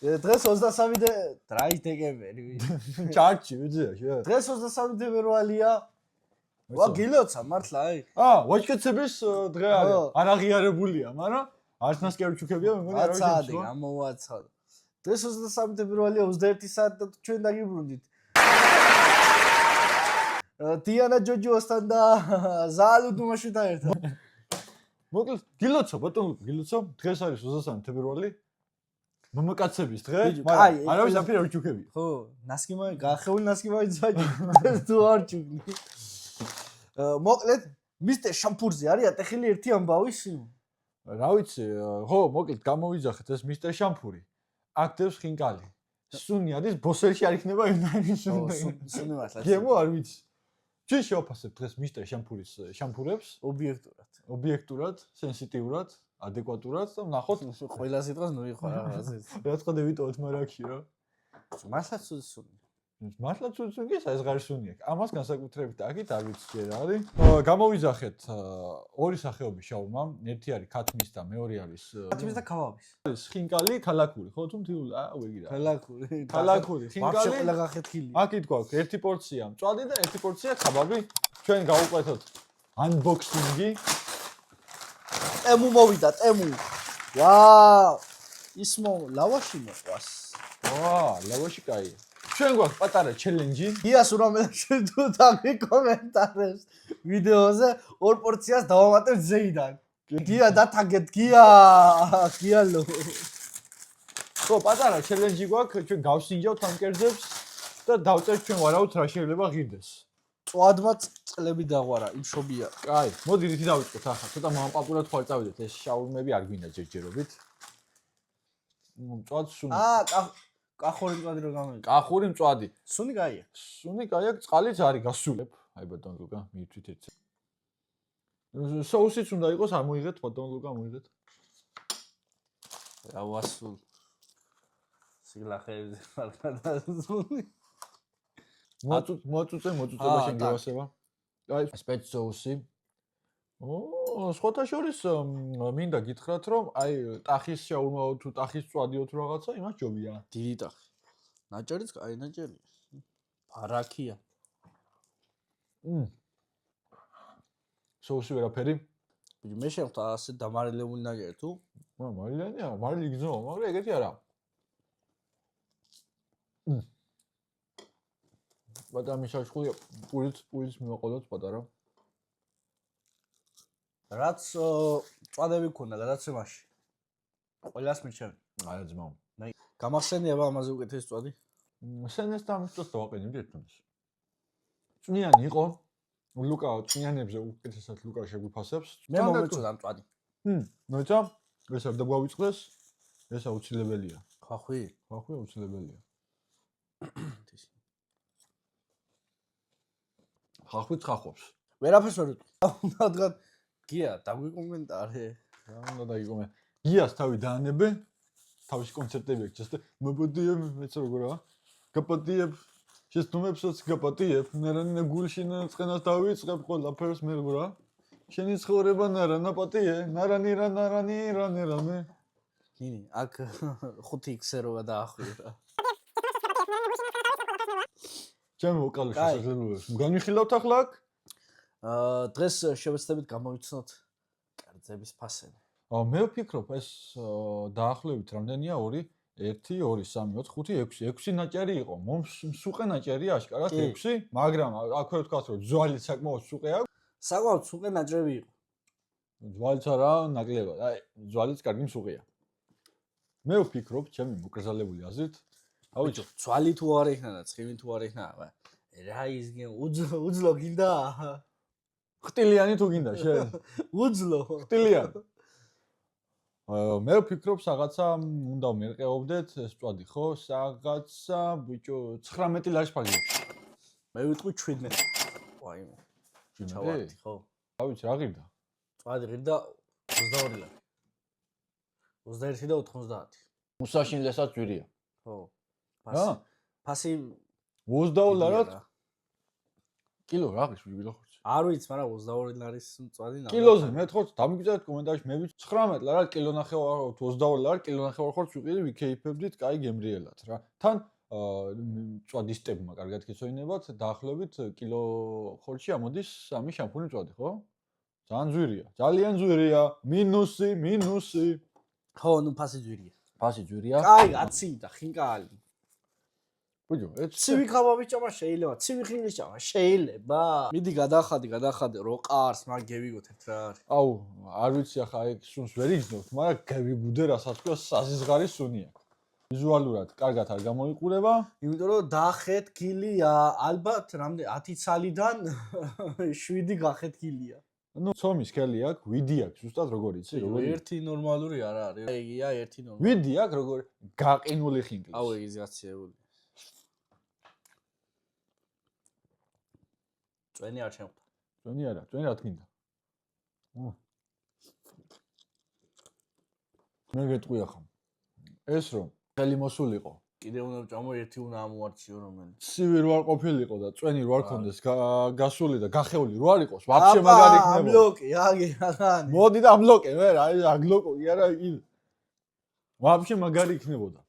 დღეს 23 დრაის დეკემბერი. ჩარჩი ვიძია. დღეს 23 თებერვალია. ვა გილოცა მართლა აი. ვაჭკაცების დღე არის. არ აღიარებულია, მაგრამ არც ნასკევიჩუკებია მეგონი არ ვიცი. აცადი, გამოვაცხადო. დღეს 23 თებერვალია 21 საათი და ჩვენ დაგიბრუნდით. დიანა ჯოჯოსთან და ზალუ დუმაშვილთან ერთად. მოკლედ გილოცო ბატონო გილოცო დღეს არის 23 თებერვალი მამაკაცების დღე მაგრამ არავის აფერი არ ჩუქებია ხო ნასკიმავი გაახეული ნასკიმავი ძაჭი თუ არ ჩუქნი მოკლედ მისტერ შამპურზე არის ატეხილი ერთი ამბავი სიმო რა ვიცი ხო მოკლედ გამოვიძახეთ ეს მისტერ შამპური აქტებს ხინკალი სუნი არის ბოსელში არ იქნება იმდანი სუნი მართლა გემო არ ვიცი ჩვენ შევაფასებ დღეს მისტერ შამპურის შამპურებს ობიექტურად, სენსიტიურად, ადეკვატურად და ვნახოთ ყველა სიტყვას ნუიხო რაღაცა. რა თქმა უნდა ვიტოვოთ მარაკში რა. მართლა ცუდსუნი. მართლა ცუდსუნი ეს ღარსუნი აქვს. ამას განსაკუთრებით აქეთ არ ვიცი ჯერ არის. გამოვიძახეთ ორი სახეობის შაურმა, ერთი არის ქათმის და მეორე არის ქათმის და ქავაბის. არის ხინკალი, ქალაკური, ხო თუ მთიულ ვეგირა. ქალაკური, ხინკალი. ყველა გახეთქილი. აქეთ გვაქვს ერთი პორცია მწვადი და ერთი პორცია ქაბაბი. ჩვენ გავუკვეთოთ unboxing-ი. ტემუ მოვიდა, ტემუ. ვაუ! ისმო ლავაში მოყვას. ლავაში კაია. ჩვენ გვაქვს პატარა ჩელენჯი. გიას ურამელა შედო დაგი კომენტარებს ვიდეოზე ორ პორციას დავამატებ ზეიდან. გია დათაგეთ, გიალო. ხო, პატარა ჩელენჯი გვაქვს, ჩვენ გავსინჯავთ ამ კერძებს და დავწერთ ჩვენ ვარავთ რა შეიძლება ღირდეს. წვადმა წლები დაღვარა, იმშობია. კაი, მოდი რითი დავიწყოთ ახლა. ცოტა მომაპაპურად ხარ წავიდეთ, ეს შაურმები არ გვინდა ჯერჯერობით. მწვად სუნი. კახური მწვადი რო გამოვიდა. კახური მწვადი. სუნი გაია. სუნი გაია, წყალიც არის გასულებ. აი ბატონ ლუკა, მივთვით ერთ. соусიც უნდა იყოს, არ მოიღეთ ბატონ ლუკა, მოიღეთ. რა ვასულ. სიგლახეებზე მარკადა სუნი. მოწუწება შენ გევასება. აი, სპეც соуსი. სხვათა შორის მინდა გითხრათ, რომ აი ტახის შაურმა თუ ტახის წვადიო თუ რაღაცა, იმას ჯობია. დიდი ტახი. ნაჭერიც კაი ნაჭერია. ბარაქია. соуსი ვერაფერი. ბიჭი მე შემხთა ასე დამარილებული ნაჭერი თუ? მარილიანია, მარილი გძნობა, მაგრამ ეგეთი არა. პატარა მიშაშხული პურის მივაყოლოთ პატარა. რაც წვადები ქონდა გადაცემაში. ყველას მიჩემ. არა ძმაო. გამახსენია ამაზე უკეთეს წვადი? სენეს და ამის წვადს დავაყენებდი ერთმანეთს. წვნიანი იყო. ლუკა წვნიანებზე უკეთესად ლუკა შეგვიფასებს. მე მომეწონა ამ წვადი. მოიცა? ეს არ დაგვავიწყდეს. ეს აუცილებელია. ხახვი აუცილებელია. ხახვი ხახვობს. ვერაფერს ვერ ვიტყვი. რადგან გია დაგვიკომენტარე. რა უნდა დაიგომე. გიას თავი დაანებე. თავის კონცერტები აქვს ჩასტე. მოპოდიებ მეც როგორა? გაპატიებ. შესტუმებსაც გაპატიებ. ნერანინა გულშინა წყენას დავიწყებ ყველაფერს მე როგორა? შენი ცხოვრება ნარანაპატიე. ნარანი. გინი, აქ 5x-ეროა დაახვირა. ჩემ ვოკალურ შესაძლებლობებს. განვიხილავთ ახლა აქ? დღეს შევეცდებით გამოვიცნოთ კერძების ფასები. მე ვფიქრობ ეს დაახლოებით რამდენია 2 1 2 3 4 5 6 ნაჭერი იყო. მსუყე ნაჭერია აშკარად 6, მაგრამ აქვე ვთქვათ რომ ძვალი საკმაოდ სუყე აქვს. საკმაოდ სუყე ნაჭრები იყო. ძვალიც არა, ნაკლებად. აი, ძვალიც კარგი მსუყეა. მე ვფიქრობ, ჩემი მოკრძალებული აზრით, ავიჯო, ძვალი თუ არ იქნა და ცხიმი თუ არ იქნა, რა ისგენ უძლო გინდა? ხტილიანი თუ გინდა შენ? უძლო. ხტილიანი. მე ვფიქრობ, რაღაცა უნდა მერყეობდეთ ეს წვადი, ხო? რაღაცა ბიჭო 19 ლაშფაგებში. მე ვიტყვი 17. ვაიმე. ჩავარდი, ხო? რა ვიცი, რა ღირდა? წვადი ღირდა 22 ლარი. 21 და 90. მუსაშინლესაც ჯვირია. ხო. რა? ფასი 20 ლარად? კილო რა ღირს ბიჭო ხორცი? არ ვიცი, მაგრამ 22 ლარის მწვადი ნახე. კილოზე მე თქო დამიგწერეთ კომენტარში მე ვიცი 19 ლარ კილო ნახევარ 22 ლარ კილო ნახევარ ხორცს ვიყიდი ვიქეიფებდით კაი გემრიელად რა თან მწვადისტებმა კარგად გეცოდინებათ დაახლოებით კილო ხორცში ამოდის 3 შამპუნი მწვადი ხო ძალიან ძვირია მინუსი ხო ნუ ფასი ძვირია ფასი ძვირია კაი კაცი და ხინკალი ბუჯო ეს ცივი ხაბავი ჭამა შეიძლება ცივი ხილის ჭამა შეიძლება მიდი გადახადე რო ყარს მაგ გევიგოთ ერთ რა არის აუ არ ვიცი ახლა ეგ სუნს ვერ იგზნობთ მაგრამ გევიგუდე რასაც თქვა საზიზღარი სუნი აქვს ვიზუალურად კარგად არ გამოიყურება იმიტომ რომ დახეთ გილია ალბათ რამდენი 10 ცალიდან 7 გახეთ გილია ну ცომის ქელი აქვს ვიდი აქვს ზუსტად როგორ იცი როგორი ერთი ნორმალური არ არის ეგია ერთი ნორმალური ვიდი აქვს როგორ გაყინული ხინკლის აუ ეგ გაცილებული წვენი არ შემხვდა წვენი რა თქინდა მე გეტყვი ახლა ეს რომ ხელი მოსულიყო კიდე უნდა ჭამო ერთი უნდა ამოარჩიო რომელიც ცივი რო არ ყოფილიყო და წვენი რო არ კონდეს გასული და გახეული რო არ იყოს ვაფშე მაგარი იქნება ამლოკი აგი რაგანი მოდი და ამლოკე მე რა აგლოკო კი არა იგი ვაფშე მაგარი იქნებოდა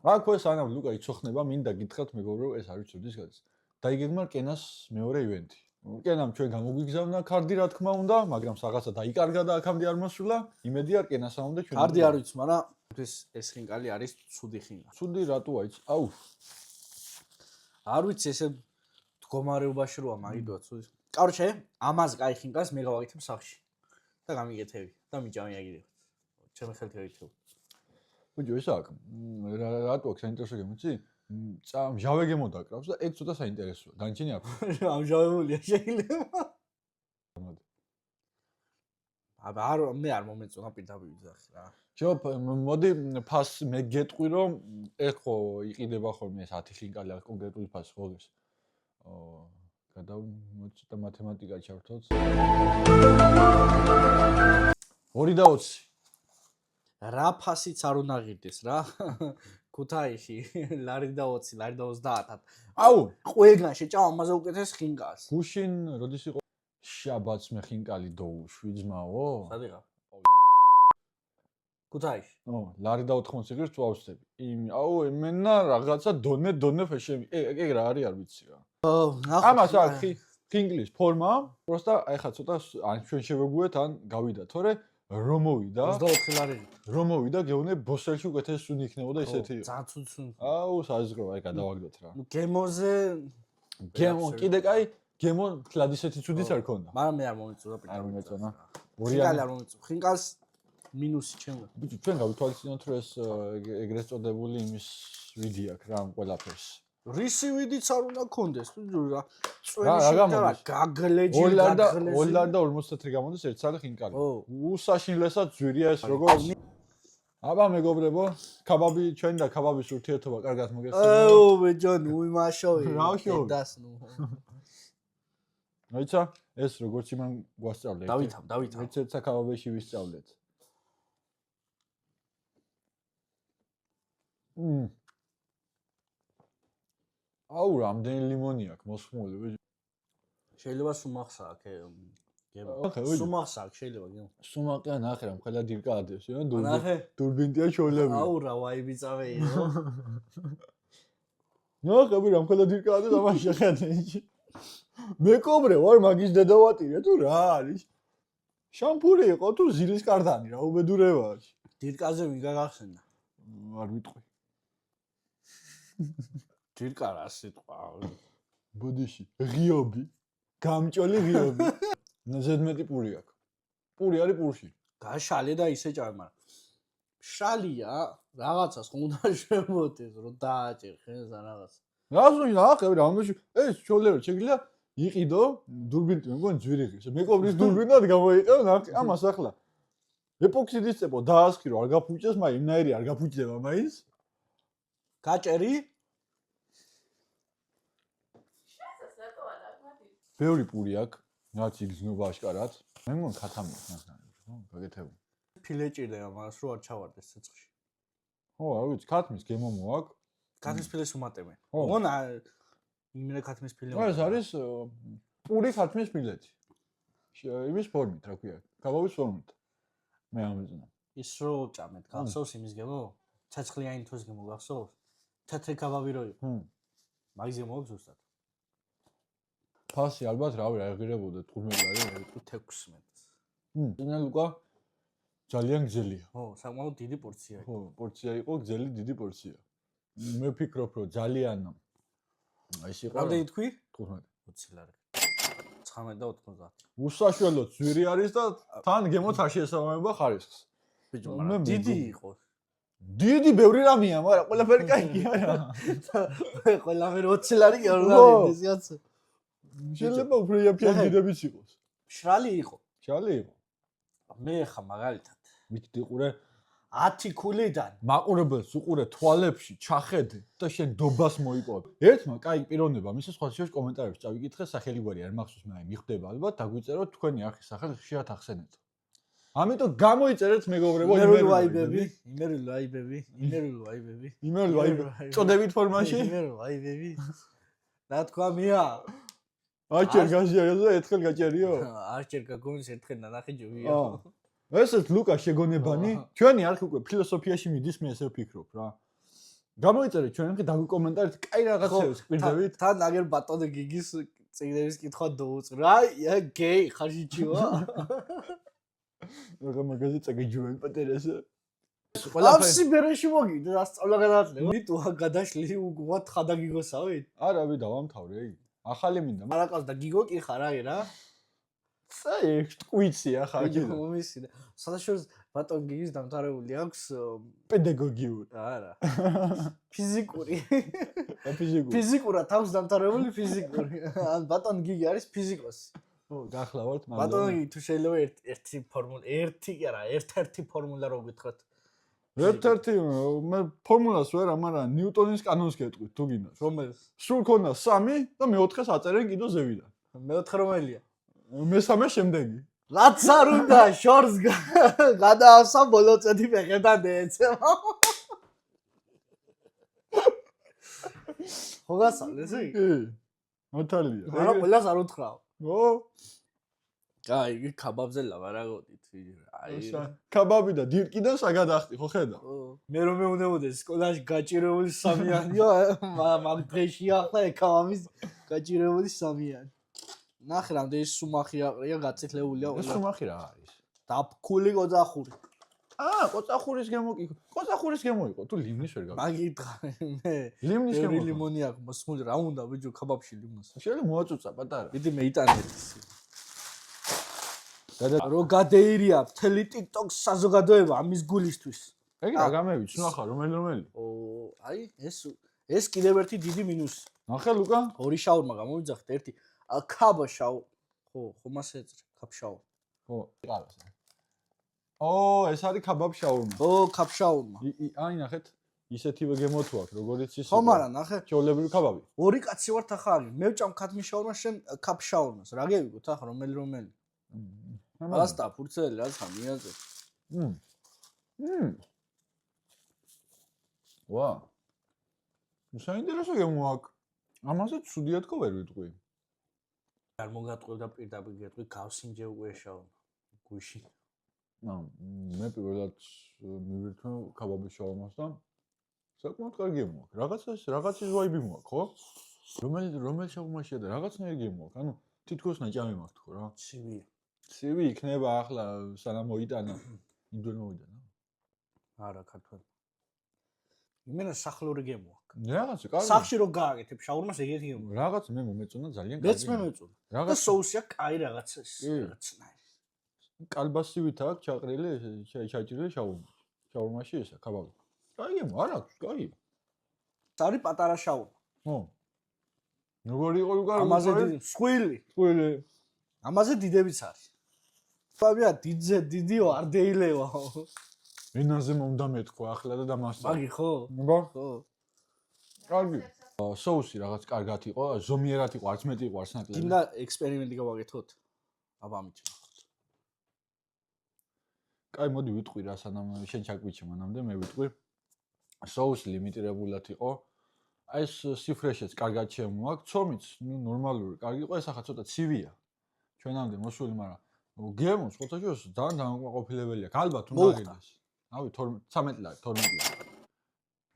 რა ქვე სანამ ლუკა იცოხნება მინდა გითხრათ მეგობრო ეს არის ცუდის გადის დაიგეგმა კენას მეორე ივენთი კენამ ჩვენ გამოგვიგზავნა კარდი რა თქმა უნდა მაგრამ რაღაცა დაიკარგა და აქამდე არ მოსულა იმედია კენასა უნდა ჩვენ კარდი არ ვიცი მაგრამ ეს ხინკალი არის ცუდი ხინკალი ცუდი რატოა იცი აუ არ ვიცი ესე მდგომარეობაში როა მაგიდოა ცუდი კაროჩე ამას კაი ხინკალს მე გავაკეთებ სახში და გამიგეთები და მიჭამი აგირებ ჩემი ხელით გაიქცევ ბუჯო ისა აქ რატო აქ საინტერესო გემიცი მჟავე გემოდაკრავს და ეგ ცოტა საინტერესოა განჩენი აქვს ამჟავებულია შეიძლება არ მე არ მომეწონა პირდაპირ ვიძახი რა მოდი ფას მე გეტყვი რომ ეხო იყიდება ხოლმე ეს 10 ხინკალი აქვს კონკრეტული ფასი ხო ეს გადავმოწდა მათემატიკა ჩავთვალოთ 2.20 რა ფასიც არ უნდა ღირდეს რა ქუთაისში ლარი და 20 ლარი და 30 აუ ყველგან შეჭამ ამაზე უკეთეს ხინკალს გუშინ როდის იყო შაბათს მე ხინკალი დოუშვი ძმაო სად იყავ ქუთაისში ლარი და 80 ღირს წვავსები აუ იმენა რაღაცა დონე ფეშები ეგ რა არის არ ვიცი რა ამას აქვს ხინკლის ფორმა просто აი ხა ცოტა ან ჩვენ შევეგუეთ ან გავიდა თორე რომ მოვიდა 24 ლარი რომ მოვიდა გეუნე ბოსელში უკეთეს სუნი იქნებოდა ისეთი ძალიან ცუდი სუნი აუ საზღვრა აი გადავაგდოთ რა ნუ გემოზე გემო კიდე კაი გემო თლად ისეთი ცუდიც არ ქონდა მაგრამ მე არ მომეწონა არ მომეწონა ხინკალი არ მომეწონა ხინკალს მინუსი ჩემო ბიჭო ჩვენ გავითვალისწინოთ რომ ეს ეგრეთ წოდებული იმის ვიდი აქვს რა ამ ყველაფერს რისი ვიდიც არ უნდა კონდეს რა რა გაგლეჯი 2 ლარ და 50 გამოდის ერთ სალი ხინკალი უსაშინლესად ძვირია ეს როგორ აბა მეგობრებო ქაბაბი ჩვენ და ქაბაბის ურთიერთობა კარგად მოგეხსენებათ აუ ბეჯონ უიმაშოვი რა შოვი დას ნუ აიცა ეს როგორც იმან გვასწავლეთ დავითამ ერთ-ერთსა ქაბაბეში ვისწავლეთ აუ რამდენი ლიმონი აქვს მოსხმული შეიძლება სუმახსა აქ სუმახსა აქ შეიძლება გემო სუმაყია ნახე რა მხელა დირკა ადევს ნახე დურბინტია შოლები აუ რა ვაიბი წავეირო ნახე რა მხელა დირკა ადევს ამას შეხედე მეკობრე ვარ მაგის დედავატირე თუ რა არის შამპური იყო თუ ზილის კარდანი რა უბედურებაა დირკაზე ვინ გაგახსენდა არ ვიტყვი დირკა რა სიტყვა ბოდიში ღიობი გამჭოლი ღიობი ზედმეტი პური აქვს პური არის პურში გაშალე და ისე ჭამე მაგრამ შალია რაღაცას ხომ უნდა შემოდეს რომ დააჭერ ხელს ან რაღაც რაზონი ნახე რა უნდა ეს ჩოლერო შეგიძლია იყიდო დურბინტი მეგონი ძვირიღის მეკობრის დურბინად გამოიყევ ნახე ამას ახლა ეპოქსიდის წებო დაასხირო არ გაფუჭეს მაგრამ იმნაირი არ გაფუჭდება მაინც გაჭერი ბევრი პური აქვს რაც იგზნობა აშკარად მე მგონი ქათამია ნახე ხო გაგეთებული ფილე ჭირდება მას რო არ ჩავარდეს ცეცხლში ხო არ ვიცი ქათმის გემომო აქვს ქათმის ფილეს უმატებენ მგონა იმენა ქათმის ფილე ეს არის პური ქათმის მილეთი. იმის ფორმით, რა ქვია, კაბავის ფორმით. მე ამბიზნა. ის რო ჭამეთ, გახსოვს იმის გემო? ცეცხლიანი თვის გემო გახსოვს? თეთრი კაბაბი რო იყო. მაგის გემო აქვს ზუსტად. ფასი ალბათ რავი აღიღებოდა 15 ლარი. 16. ძნა ლუკა ძალიან გძელია. ხო, საკმაოდ დიდი პორცია იყო. ხო, პორცია იყო, გძელი დიდი პორცია. მე ვფიქრობ, რომ ძალიან ის იყო. რამდენი თქვი? 15. 20 ლარი. 19 და 90. უსაშველოდ ძვირი არის და თან გემოთ არ შეესაბამება ხარისხს. ბიჭო, მაგრამ დიდი იყო. დიდი ბევრი რამეა, მაგრამ ყველაფერი კაი არა. ყველაფერი 20 ლარი კი არ არის ისიც. შეიძლება უფრო იაფიანი დიდებიც იყოს. მშრალი იყო. შალი იყო. მე ხა მაგალითად მიდიყურე 10 ქულიდან მაყურებელს უყურე თვალებში, ჩახედე და შენ დობას მოიპოვებ. ერთმა კაი პიროვნება, მის სხვა შეშ კომენტარებში წავიკითხე, სახელი გვარი არ მახსოვს, მე მიხდება ალბათ, დაგვიწეროთ თქვენი არხის სახელი ხშირად ახსენეთ. ამიტომ გამოიწერეთ მეგობრებო, იმერული ვაიბები. იმერული ვაიბები. წოდებით ფორმაში? იმერული ვაიბები. და თქვა მია. აჭერ გაჟიარიო, ერთხელ გაჭერიო? არჩერ გაგონის ერთხელ და ნახე ჯობია. ესეც ლუკა შეგონებანი, ჩვენი არხი უკვე ფილოსოფიაში მიდის, მე ესე ვფიქრობ რა. გამოიწერეთ ჩვენამდე დაგვიკომენტარეთ, კაი რაღაცებს გვირდებით. თან აგერ ბატონე გიგის წიგნების კითხვა დაუწყრო. აი, გეი ხარჯიჩივა. რა მაგაზე წაგიჯვენ პატერესა. ყველაფერი ბერეში მოგიდა და სწავლა გადააწყვეტა. მიტუა გადაშლი უგუა თხა გიგოსავით? არა, ვი დავამთავრე. ახალი მინდა. მარაკავს და გიგო კი ხარ აი რა. წაი, ტყვიცია ხარ კიდე. მომისიდა. სადაშორს ბატონ გიგის დამთავრებული აქვს პედაგოგიური. არა. ფიზიკური. ფიზიკური. ფიზიკურად აქვს დამთავრებული ფიზიკური. ან ბატონ გიგი არის ფიზიკოსი. ო, გახლავართ მაგრამ. ბატონ გიგი თუ შეიძლება ერთი ფორმულა, ერთი კი არა, ერთ-ერთი ფორმულა რო გითხრათ. ერთ-ერთი მე ფორმულას ვერ, მაგრამ ნიუტონის კანონს გეტყვით თუ გინდათ. რომელს? სულ ქონდა 3 და მეოთხეს აწერენ კიდო ზევიდან. მეოთხე რომელია? მესამე შემდეგი. რაც არ უნდა შორს გადაავსა ბოლოწეთი ფეხებთან დაეცემა. ხო გასავლეს იგი? კი. მართალია. მაგრამ ყველას არ უთხრაო. ო, აი, იგი კაბაბზე ლაბარაკობდით. აი, კაბაბი და დირკიდან საგადახტი, ხო ხედა? მე რომ მეუნებოდეს სკოლაში გაჭირებული სამიანიო, მაგ დღეში ახლა ეკავამის გაჭირებული სამიანი. ნახე რამდენი სუმახი აყრია გაწითლებულია ეს სუმახი რა არის? დაფქული ყოძახური. ყოწახურის გემო კი. ყოწახურის გემო იყო, თუ ლიმნის ვერ გავიგე. მაგიტყა მე. ლიმნის გემო. ლიმონი აქვს მოსმული, რა უნდა ბიჭო კაბაბში ლიმონს. შეიძლება მოაწუწა პატარა. მიდი მე იტანეთ. რო გადეირია მთელი TikTok საზოგადოება ამის გულისთვის. ეგ რა გამევიცნო ახლა რომელი? აი ეს კიდევ ერთი დიდი მინუსი. ნახე ლუკა? ორი შაურმა გამოვიძახეთ, ერთი კაბა შაუ. ხო მას ეწრე, კაბ შაუ. ხო, ყავს. ეს არის კაბაბ შაურმა. კაბ შაურმა. აი ნახეთ, ისეთივე გემო თუ აქვს, როგორიც ის. ხო, მაგრამ ნახე, ჩაოლებრივი კაბაბი. ორი კაცი ვართ ახლა. მე ვჭამ ქათმის შაურმას, შენ კაბ შაურმას. რა გევიგოთ ახლა რომელი? ასტა ფურცელი რა ხა მიაზე. ვა. საინტერესო გემო აქვს. ამაზე ცუდია თქო ვერ ვიტყვი. არ მოგატყვევდა პირდაპირ გეტყვი გავსინჯე უკვე შაურმა. გუში. მე პირველად მივირთვე კაბაბის შაურმას და საკმაოდ კარგი გემო აქვს. რაღაცის ვაიბი მოაქვს, ხო? რომელ შაურმაშია და რაღაცნაირი გემო აქვს. ანუ თითქოს ნაჭამი მაქვს თქო რა. ცივი იქნება ახლა სანამ მოიტანა. იმდენ მოიტანა. არა, ქართველი. იმენა სახლური გემო აქვს. რაღაცა კარგი. სახში რო გააკეთებ შაურმას ეგეთი გემო. რაღაც მე მომეწონა ძალიან კარგი. მეც მე მეწონა. და соуსია კაი რაღაცა რაღაცნაირი. კალბასივით აქვს ჩაყრილი ჩაჭრილი შაურმაში ესა კაბაბი. კაი გემო, არა, კაი. არის პატარა შაურმა. ხო. როგორი იყო უკან? ამაზე დიდი სხვილი. ამაზე დიდებიც არის. ფაბია დიდიო არ დეილევაო. ენაზე მომდა მეთქვა ახლა და დამასწავლე. მაგი ხო? ხო. კარგი. соуსი რაღაც კარგად იყო, ზომიერად იყო, არც მეტი იყო, არც ნაკლები. გინდა ექსპერიმენტი გავაკეთოთ? აბა ამით ნახოთ. კაი, მოდი ვიტყვი რა, სანამ შენ ჩაგვიჩე მანამდე მე ვიტყვი. соуსი ლიმიტირებულად იყო. აი ეს სიფრეშეც კარგად შემოაქვს, ცომიც, ნუ ნორმალური, კარგი იყო, ეს ახლა ცოტა ცივია. ჩვენამდე მოსული, მაგრამ გემოს ხოთაშოს ძალიან დამაკმაყოფილებელია. ალბათ უნდა ღირდეს. ავი 13 ლარი, 12 ლარი.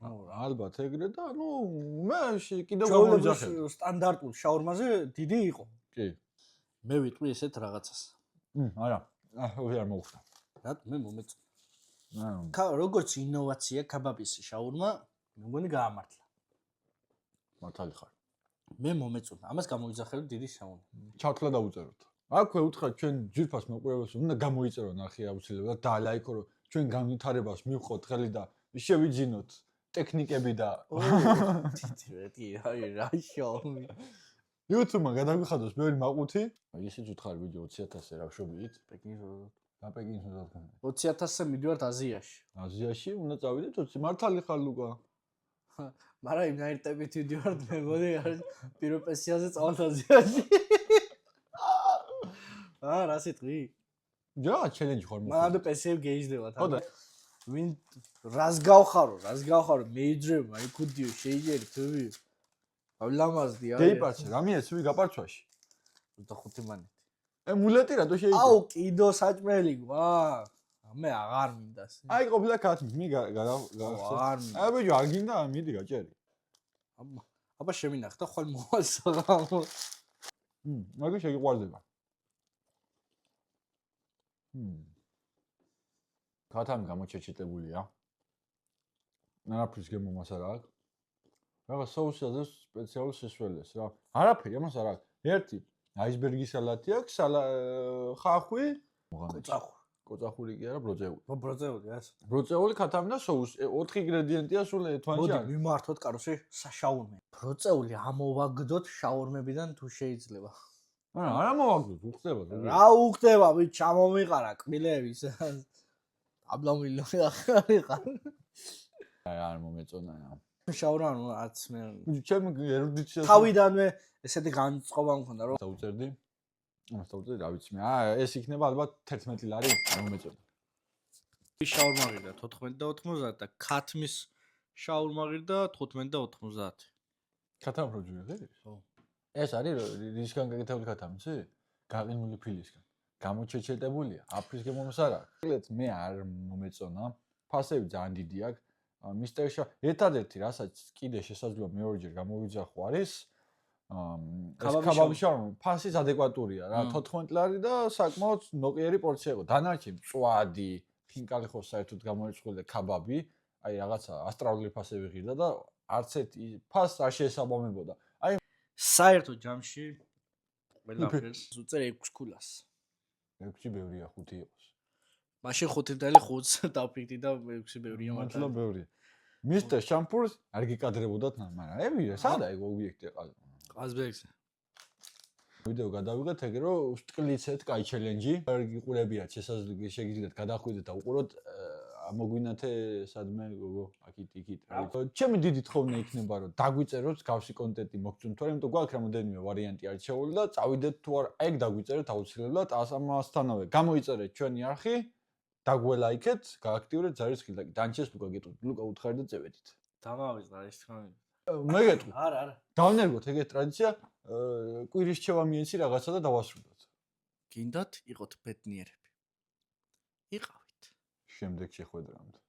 ალბათ ეგრე და ნუ მე კიდევ გამოვიძახებ. სტანდარტულ შაურმაზე დიდი იყო. კი. მე ვიტყვი ესეთ რაღაცას. არა. არ მოხდა. რატო მე მომეწონა. როგორც ინოვაცია ქაბაბის შაურმა, მე მგონი გაამართლა. მართალი ხარ. მე მომეწონა. ამას გამოვიძახებ დიდი შაურმა. ჩათლა დაუწეროთ. აქვე უთხრათ ჩვენ ჯირფას მოყურებას უნდა გამოიწერო ნახე აუცილებლად და ლაიქო რომ ჩვენ განვითარებას მივხოთ ხელი და შევიძინოთ ტექნიკები და აი რა შაურმი. YouTube-მა გადაგვიხადოს ბევრი მაყუთი. აი ისიც უთხარი ვიდეო 20.000-ზე რა შობიით? პეკინს უნდა თქვენ. 20.000-ზე მიდივართ აზიაში. აზიაში უნდა წავიდეთ 20. მართალი ხარ ლუკა. მაგრამ იმ ნაირტებით ვიდივართ მე მგონი პირველ პენსიაზე წავალთ აზიაში. რა სიტყვი? ჯა ჩელენჯი ხარ მოხდა. მაგრამ პენსიები გეიჯდება თან. ვინ რას გავხარო მეიძრება აი ქუდიო შეიჯერი თვი. ავლამაზდი არა. დეიპარცე რა მიეცვი გაპარცვაში? 25 მანეთი. მულეტი რატო შეიძლება? აუ კიდო საჭმელი გვაქვს. მე აღარ მინდას. აი ყოფილა ქათმი მი გაგახსენე. აღარ მინდა. აი ბიჭო არ გინდა მიდი გაჭერი. აბა შემინახდა ხვალ მოვალსაღამო. მაგა შეგიყვარდება. ქათამი გამოჩეჩეტებულია. ნარაფრის გემომას არ აქვს. რაღაც соуსაზე სპეციალური სისველეს რა. არაფერი ამას არ აქვს. ერთი აისბერგის სალატი აქვს, ხახვი, კოწახური კი არა, ბროწეული. ბროწეული ასე. ბროწეული ქათამი და соуს 4 ინგრედიენტია სულ ერთმანეთში. მოდი მიმართოთ კაროში საშაურმე. ბროწეული ამოვაგდოთ შაურმებიდან თუ შეიძლება. არა მოვაგდოთ, უხდება. რა უხდება, ვით ჩამომიყარა კბილების. აბლამილო ახალიყარ. არ მომეწონა. შაურმა არც მე. ჩემ ერუდიციას თავიდანვე ესეთი განწყობა მქონდა რომ დაუწერდი. ამას დაუწერდი, რა ვიცი მე. ეს იქნება ალბათ 11 ლარი, არ მომეწონა. შაურმა ღირდა 14 და 90 და ქათმის შაურმა ღირდა 15 და 90. ქათამ რო ჯვიღი? ხო. ეს არის რისგან გაკეთებული ქათამი? გაყინული ფილისგან. გამოჩეჩეტებულია, აფრის გემომას არ აქვს. მე არ მომეწონა. ფასები ძალიან დიდი აქვს. მისტერშა ერთადერთი რასაც კიდე შესაძლოა მეორჯერ გამოვიძახო არის ეს ქაბაბი შაურმა ფასის ადეკვატურია რა 14 ლარი და საკმაოდ ნოყიერი პორცია იყო დანარჩენი მწვადი ხინკალი ხო საერთოდ გამოიწყვილდა ქაბაბი აი რაღაცა ასტრალური ფასები ღირდა და არც ერთი ფას არ შეესაბამებოდა აი საერთო ჯამში ყველაფერს უწერ 6 ქულას 6-ი ბევრია 5 იყოს მაშინ 5.5 დაფიქრდი და 6 ბევრია მართლა ბევრია. მისტერ შამპურს არ გიკადრებოდათ, მაგრამ ევირე, სადა ეგ ობიექტი ყავს. ყაზბეგზე. ვიდეო გადავიღეთ ეგ რომ სტკლიცეთ კაი ჩელენჯი. არ გიყურებიათ, შეგიძლიათ გადახვიდეთ და უყუროთ მოგვინათე სადმე გოგო აქით იქით. ჩემი დიდი თხოვნა იქნება რომ დაგვიწეროთ გავსი კონტენტი მოგწონთ, იმიტომ გვაქვს რამოდენიმე ვარიანტი არჩეული და წავიდეთ თუ არ ეგ დაგვიწერეთ აუცილებლად ამასთანავე გამოიწერეთ ჩვენი არხი. დაგველაიქეთ, გააქტიურეთ ზარისხილი და დანჩეს ლუკა გეტყვით. ლუკა უთხარი და წევედით. დამავიწყდა ის თქვენ. მე გეტყვი. არა. დავნერგოთ ეგეთ ტრადიცია, კვირის რჩევა მიეცი რაღაცა და დავასრულოთ. გინდათ იყოთ ბედნიერები. იყავით. შემდეგ შეხვედრამდე.